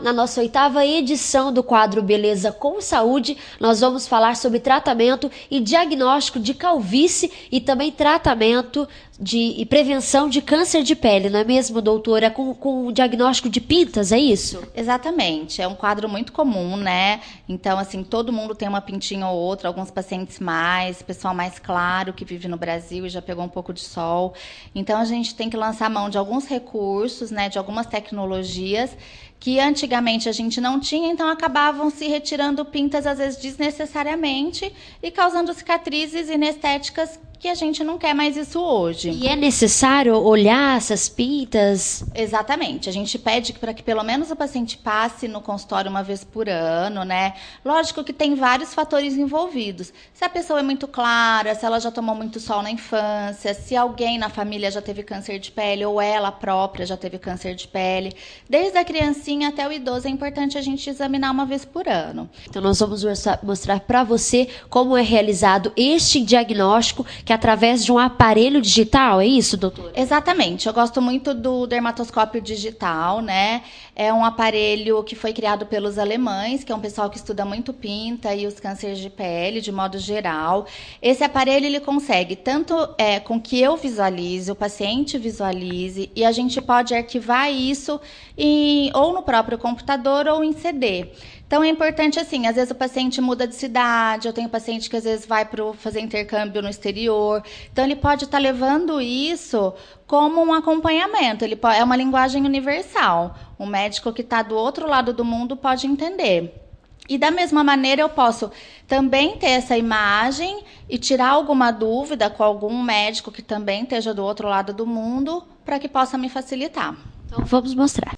na nossa 8ª edição do quadro Beleza com Saúde, nós vamos falar sobre tratamento e diagnóstico de calvície e também tratamento e prevenção de câncer de pele, não é mesmo, doutora? Com o diagnóstico de pintas, é isso? Exatamente, é um quadro muito comum, né? Então, assim, todo mundo tem uma pintinha ou outra, alguns pacientes mais, pessoal mais claro que vive no Brasil e já pegou um pouco de sol. Então, a gente tem que lançar mão de alguns recursos, né, de algumas tecnologias que antigamente a gente não tinha, então acabavam se retirando pintas, às vezes desnecessariamente, e causando cicatrizes inestéticas que a gente não quer mais isso hoje. E é necessário olhar essas pintas? Exatamente. A gente pede para que pelo menos o paciente passe no consultório uma vez por ano, né? Lógico que tem vários fatores envolvidos. Se a pessoa é muito clara, se ela já tomou muito sol na infância, se alguém na família já teve câncer de pele ou ela própria já teve câncer de pele. Desde a criancinha até o idoso é importante a gente examinar uma vez por ano. Então nós vamos mostrar para você como é realizado este diagnóstico, que é através de um aparelho digital, é isso, doutor? Exatamente. Eu gosto muito do dermatoscópio digital, né? É um aparelho que foi criado pelos alemães, que é um pessoal que estuda muito pinta e os cânceres de pele, de modo geral. Esse aparelho, ele consegue tanto com que eu visualize, o paciente visualize, e a gente pode arquivar isso ou no próprio computador ou em CD. Então, é importante, assim, às vezes o paciente muda de cidade, eu tenho paciente que às vezes vai para fazer intercâmbio no exterior, então ele pode estar levando isso como um acompanhamento, é uma linguagem universal, o médico que está do outro lado do mundo pode entender. E da mesma maneira eu posso também ter essa imagem e tirar alguma dúvida com algum médico que também esteja do outro lado do mundo, para que possa me facilitar. Então, vamos mostrar.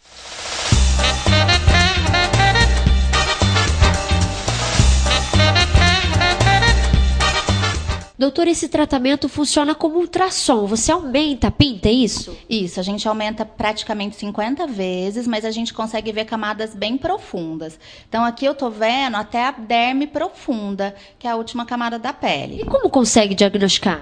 Doutor, esse tratamento funciona como ultrassom. Você aumenta a pinta, é isso? Isso, a gente aumenta praticamente 50 vezes, mas a gente consegue ver camadas bem profundas. Então, aqui eu estou vendo até a derme profunda, que é a última camada da pele. E como consegue diagnosticar?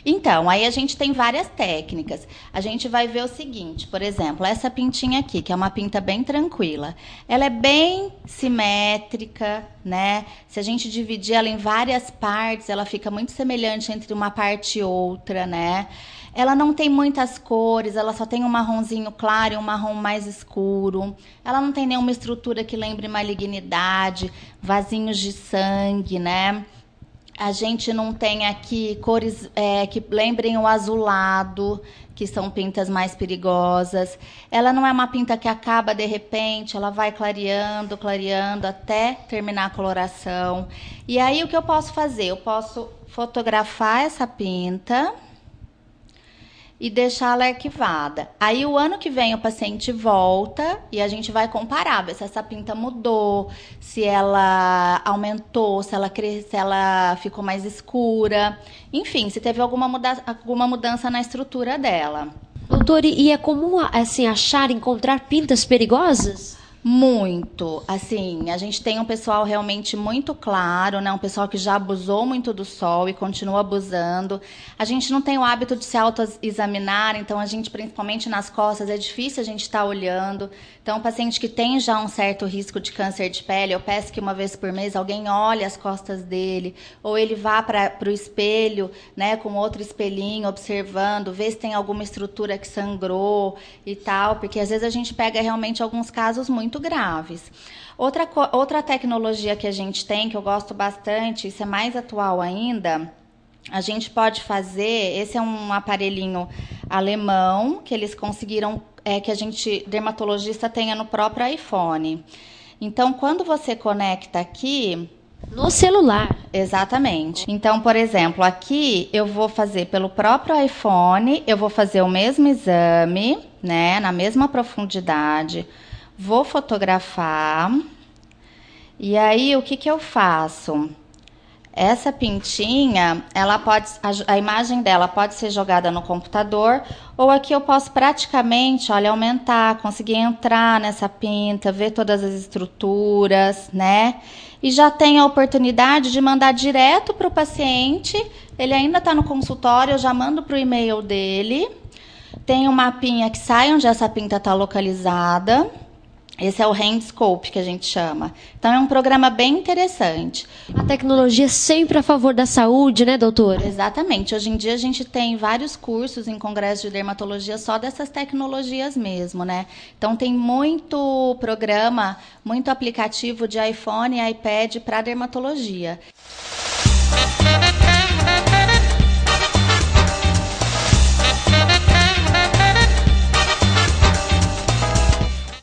Então, aí a gente tem várias técnicas. A gente vai ver o seguinte, por exemplo, essa pintinha aqui, que é uma pinta bem tranquila. Ela é bem simétrica, né? Se a gente dividir ela em várias partes, ela fica muito semelhante entre uma parte e outra, né? Ela não tem muitas cores, ela só tem um marronzinho claro e um marrom mais escuro. Ela não tem nenhuma estrutura que lembre malignidade, vasinhos de sangue, né? A gente não tem aqui cores que lembrem o azulado, que são pintas mais perigosas. Ela não é uma pinta que acaba de repente, ela vai clareando, clareando até terminar a coloração. E aí o que eu posso fazer? Eu posso fotografar essa pinta e deixá-la arquivada. Aí o ano que vem o paciente volta e a gente vai comparar, ver se essa pinta mudou, se ela aumentou, se ela ficou mais escura, enfim, se teve alguma mudança na estrutura dela. Doutor, e é comum assim encontrar pintas perigosas? Muito, assim, a gente tem um pessoal realmente muito claro, né? Um pessoal que já abusou muito do sol e continua abusando. A gente não tem o hábito de se autoexaminar, então a gente, principalmente nas costas, é difícil a gente estar olhando. Então, o paciente que tem já um certo risco de câncer de pele, eu peço que uma vez por mês alguém olhe as costas dele, ou ele vá para o espelho, né, com outro espelhinho, observando, ver se tem alguma estrutura que sangrou e tal, porque às vezes a gente pega realmente alguns casos muito graves. Outra tecnologia que a gente tem, que eu gosto bastante, isso é mais atual ainda, a gente pode fazer, esse é um aparelhinho alemão, que eles conseguiram, que a gente, dermatologista, tenha no próprio iPhone. Então, quando você conecta aqui... No celular. Exatamente. Então, por exemplo, aqui eu vou fazer pelo próprio iPhone, eu vou fazer o mesmo exame, né, na mesma profundidade, vou fotografar, e aí o que eu faço? Essa pintinha, a imagem dela pode ser jogada no computador, ou aqui eu posso praticamente, olha, aumentar, conseguir entrar nessa pinta, ver todas as estruturas, né? E já tem a oportunidade de mandar direto para o paciente, ele ainda está no consultório, eu já mando para o e-mail dele, tem um mapinha que sai onde essa pinta está localizada, Esse é o Handscope, que a gente chama. Então, é um programa bem interessante. A tecnologia sempre a favor da saúde, né, doutora? Exatamente. Hoje em dia, a gente tem vários cursos em congresso de dermatologia só dessas tecnologias mesmo, né? Então, tem muito programa, muito aplicativo de iPhone e iPad para dermatologia.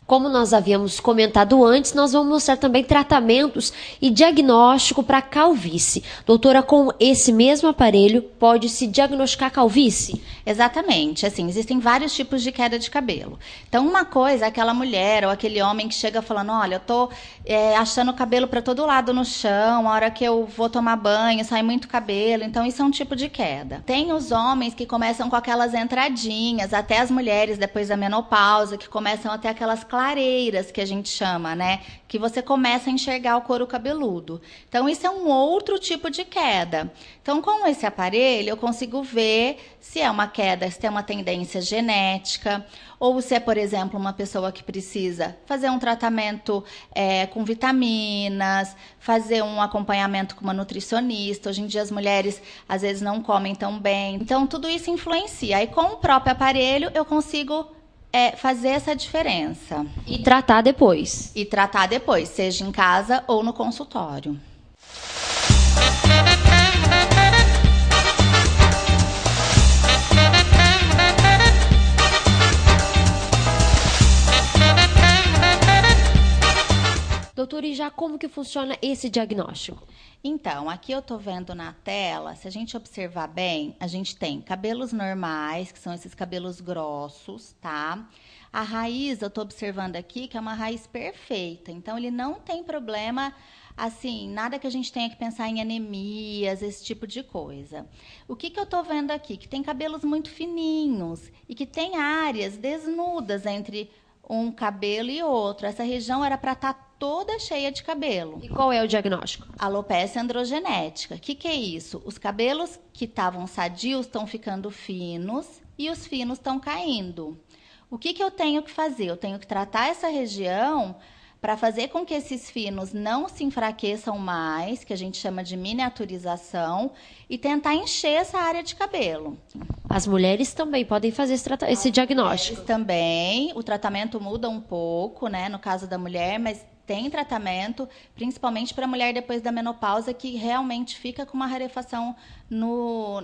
Como nós havíamos comentado antes, nós vamos mostrar também tratamentos e diagnóstico para calvície. Doutora, com esse mesmo aparelho, pode-se diagnosticar calvície? Exatamente. Assim, existem vários tipos de queda de cabelo. Então, uma coisa é aquela mulher ou aquele homem que chega falando, olha, eu tô achando o cabelo para todo lado no chão, a hora que eu vou tomar banho, sai muito cabelo. Então, isso é um tipo de queda. Tem os homens que começam com aquelas entradinhas, até as mulheres depois da menopausa, que começam a ter aquelas clareiras que a gente chama, né? Que você começa a enxergar o couro cabeludo. Então, isso é um outro tipo de queda. Então, com esse aparelho, eu consigo ver se é uma queda, se tem uma tendência genética, ou se é, por exemplo, uma pessoa que precisa fazer um tratamento com vitaminas, fazer um acompanhamento com uma nutricionista. Hoje em dia, as mulheres, às vezes, não comem tão bem. Então, tudo isso influencia. E com o próprio aparelho, eu consigo fazer essa diferença. E tratar depois. E tratar depois, seja em casa ou no consultório. Doutora, e já como que funciona esse diagnóstico? Então, aqui eu estou vendo na tela, se a gente observar bem, a gente tem cabelos normais, que são esses cabelos grossos, tá? A raiz, eu estou observando aqui, que é uma raiz perfeita. Então, ele não tem problema, assim, nada que a gente tenha que pensar em anemias, esse tipo de coisa. O que eu estou vendo aqui? Que tem cabelos muito fininhos e que tem áreas desnudas entre um cabelo e outro. Essa região era para estar toda cheia de cabelo. E qual é o diagnóstico? Alopecia androgenética. O que é isso? Os cabelos que estavam sadios estão ficando finos e os finos estão caindo. O que eu tenho que fazer? Eu tenho que tratar essa região para fazer com que esses finos não se enfraqueçam mais, que a gente chama de miniaturização, e tentar encher essa área de cabelo. As mulheres também podem fazer esse diagnóstico. Mulheres também. O tratamento muda um pouco, né, no caso da mulher, mas tem tratamento, principalmente para a mulher depois da menopausa, que realmente fica com uma rarefação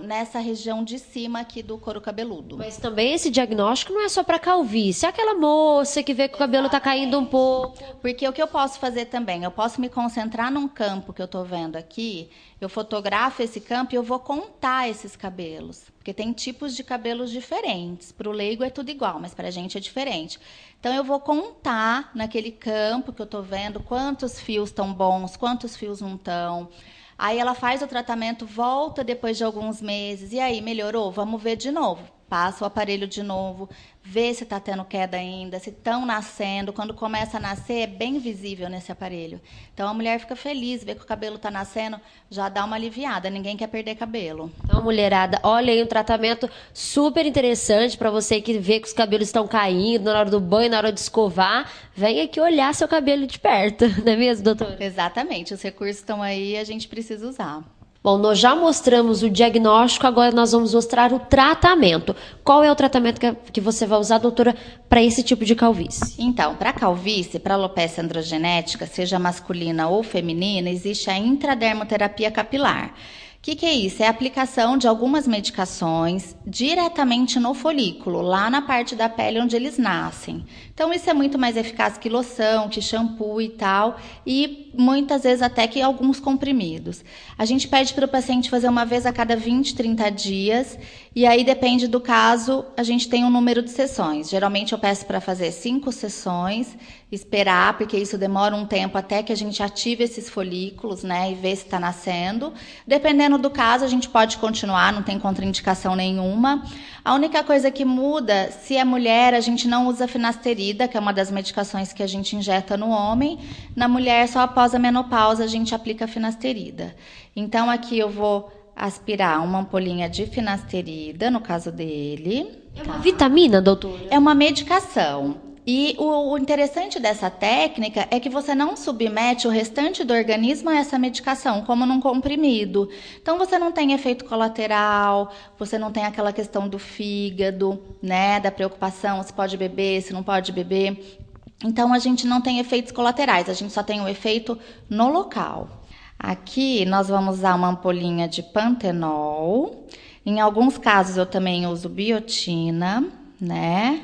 nessa região de cima aqui do couro cabeludo. Mas também esse diagnóstico não é só para calvície, é aquela moça que vê que o cabelo está caindo um pouco. Porque o que eu posso fazer também, eu posso me concentrar num campo que eu estou vendo aqui, eu fotografo esse campo e eu vou contar esses cabelos. Porque tem tipos de cabelos diferentes. Para o leigo é tudo igual, mas para a gente é diferente. Então, eu vou contar naquele campo que eu estou vendo quantos fios estão bons, quantos fios não estão. Aí ela faz o tratamento, volta depois de alguns meses. E aí, melhorou? Vamos ver de novo. Passa o aparelho de novo, vê se está tendo queda ainda, se estão nascendo. Quando começa a nascer, é bem visível nesse aparelho. Então, a mulher fica feliz, vê que o cabelo está nascendo, já dá uma aliviada. Ninguém quer perder cabelo. Então, mulherada, olha aí um tratamento super interessante para você que vê que os cabelos estão caindo na hora do banho, na hora de escovar. Vem aqui olhar seu cabelo de perto, não é mesmo, doutora? Exatamente. Os recursos estão aí e a gente precisa usar. Bom, nós já mostramos o diagnóstico, agora nós vamos mostrar o tratamento. Qual é o tratamento que você vai usar, doutora, para esse tipo de calvície? Então, para calvície, para alopecia androgenética, seja masculina ou feminina, existe a intradermoterapia capilar. O que é isso? É a aplicação de algumas medicações diretamente no folículo, lá na parte da pele onde eles nascem. Então, isso é muito mais eficaz que loção, que shampoo e tal, e muitas vezes até que alguns comprimidos. A gente pede para o paciente fazer uma vez a cada 20, 30 dias, e aí depende do caso, a gente tem um número de sessões. Geralmente eu peço para fazer 5 sessões, esperar, porque isso demora um tempo até que a gente ative esses folículos, né, e ver se está nascendo. Dependendo do caso, a gente pode continuar, não tem contraindicação nenhuma. A única coisa que muda, se é mulher, a gente não usa finasterida, que é uma das medicações que a gente injeta no homem. Na mulher, só após a menopausa, a gente aplica finasterida. Então, aqui eu vou aspirar uma ampolinha de finasterida, no caso dele. É uma vitamina, doutora? É uma medicação. E o interessante dessa técnica é que você não submete o restante do organismo a essa medicação, como num comprimido. Então, você não tem efeito colateral, você não tem aquela questão do fígado, né, da preocupação se pode beber, se não pode beber. Então, a gente não tem efeitos colaterais, a gente só tem o efeito no local. Aqui, nós vamos usar uma ampolinha de pantenol. Em alguns casos, eu também uso biotina, né?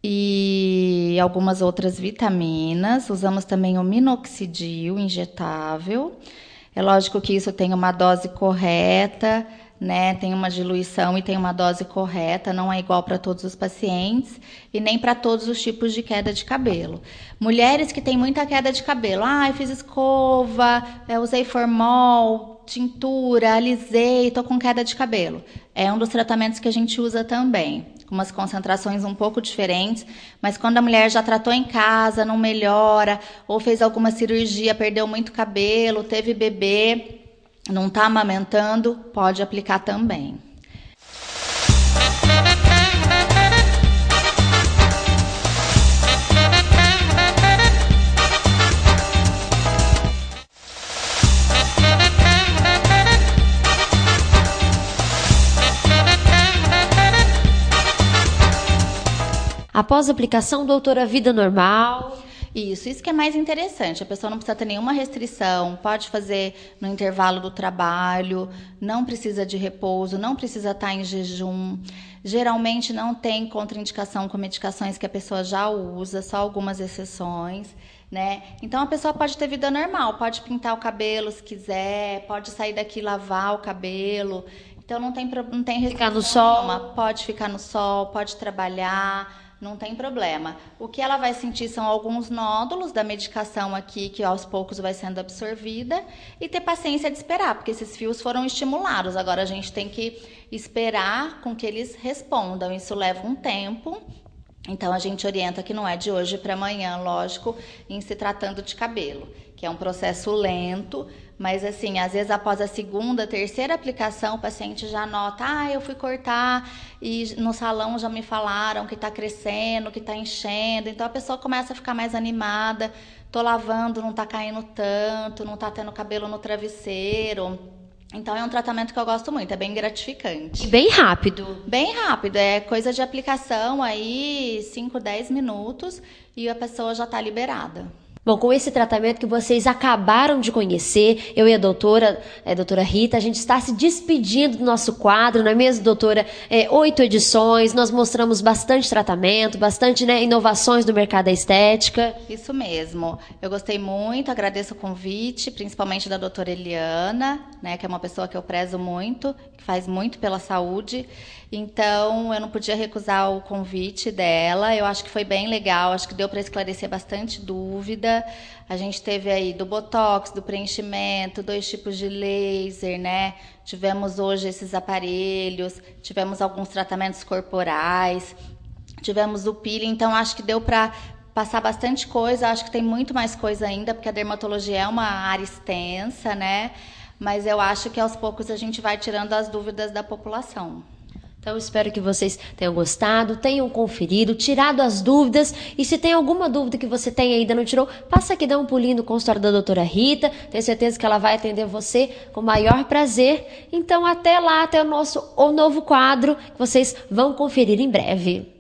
E algumas outras vitaminas. Usamos também o minoxidil injetável. É lógico que isso tem uma dose correta, né? Tem uma diluição e tem uma dose correta, não é igual para todos os pacientes e nem para todos os tipos de queda de cabelo. Mulheres que têm muita queda de cabelo, eu fiz escova, usei formol, tintura, alisei, tô com queda de cabelo. É um dos tratamentos que a gente usa também, com umas concentrações um pouco diferentes, mas quando a mulher já tratou em casa, não melhora, ou fez alguma cirurgia, perdeu muito cabelo, teve bebê, não está amamentando, pode aplicar também. Após a aplicação, doutora, vida normal? Isso que é mais interessante. A pessoa não precisa ter nenhuma restrição, pode fazer no intervalo do trabalho, não precisa de repouso, não precisa estar em jejum. Geralmente não tem contraindicação com medicações que a pessoa já usa, só algumas exceções, né? Então a pessoa pode ter vida normal, pode pintar o cabelo se quiser, pode sair daqui e lavar o cabelo. Então não tem restrição. Ficar no sol? Nenhuma. Pode ficar no sol, pode trabalhar. Não tem problema. O que ela vai sentir são alguns nódulos da medicação aqui, que aos poucos vai sendo absorvida, e ter paciência de esperar, porque esses fios foram estimulados. Agora a gente tem que esperar com que eles respondam. Isso leva um tempo. Então a gente orienta que não é de hoje para amanhã, lógico, em se tratando de cabelo, que é um processo lento, mas assim, às vezes após a segunda, terceira aplicação, o paciente já nota, eu fui cortar e no salão já me falaram que está crescendo, que está enchendo, então a pessoa começa a ficar mais animada, tô lavando, não está caindo tanto, não está tendo cabelo no travesseiro. Então é um tratamento que eu gosto muito, é bem gratificante. E bem rápido. Bem rápido, é coisa de aplicação aí, 5, 10 minutos e a pessoa já está liberada. Bom, com esse tratamento que vocês acabaram de conhecer, eu e a doutora Rita, a gente está se despedindo do nosso quadro, não é mesmo, doutora? 8 edições, nós mostramos bastante tratamento, bastante, né, inovações no mercado da estética. Isso mesmo. Eu gostei muito, agradeço o convite, principalmente da doutora Eliana, né, que é uma pessoa que eu prezo muito, que faz muito pela saúde. Então, eu não podia recusar o convite dela. Eu acho que foi bem legal, acho que deu para esclarecer bastante dúvida. A gente teve aí do botox, do preenchimento, 2 tipos de laser, né? Tivemos hoje esses aparelhos, tivemos alguns tratamentos corporais, tivemos o peeling. Então, acho que deu para passar bastante coisa. Acho que tem muito mais coisa ainda, porque a dermatologia é uma área extensa, né? Mas eu acho que aos poucos a gente vai tirando as dúvidas da população. Então, espero que vocês tenham gostado, tenham conferido, tirado as dúvidas. E se tem alguma dúvida que você tem ainda não tirou, passa aqui, dá um pulinho no consultório da doutora Rita. Tenho certeza que ela vai atender você com o maior prazer. Então, até lá, até o novo quadro, que vocês vão conferir em breve.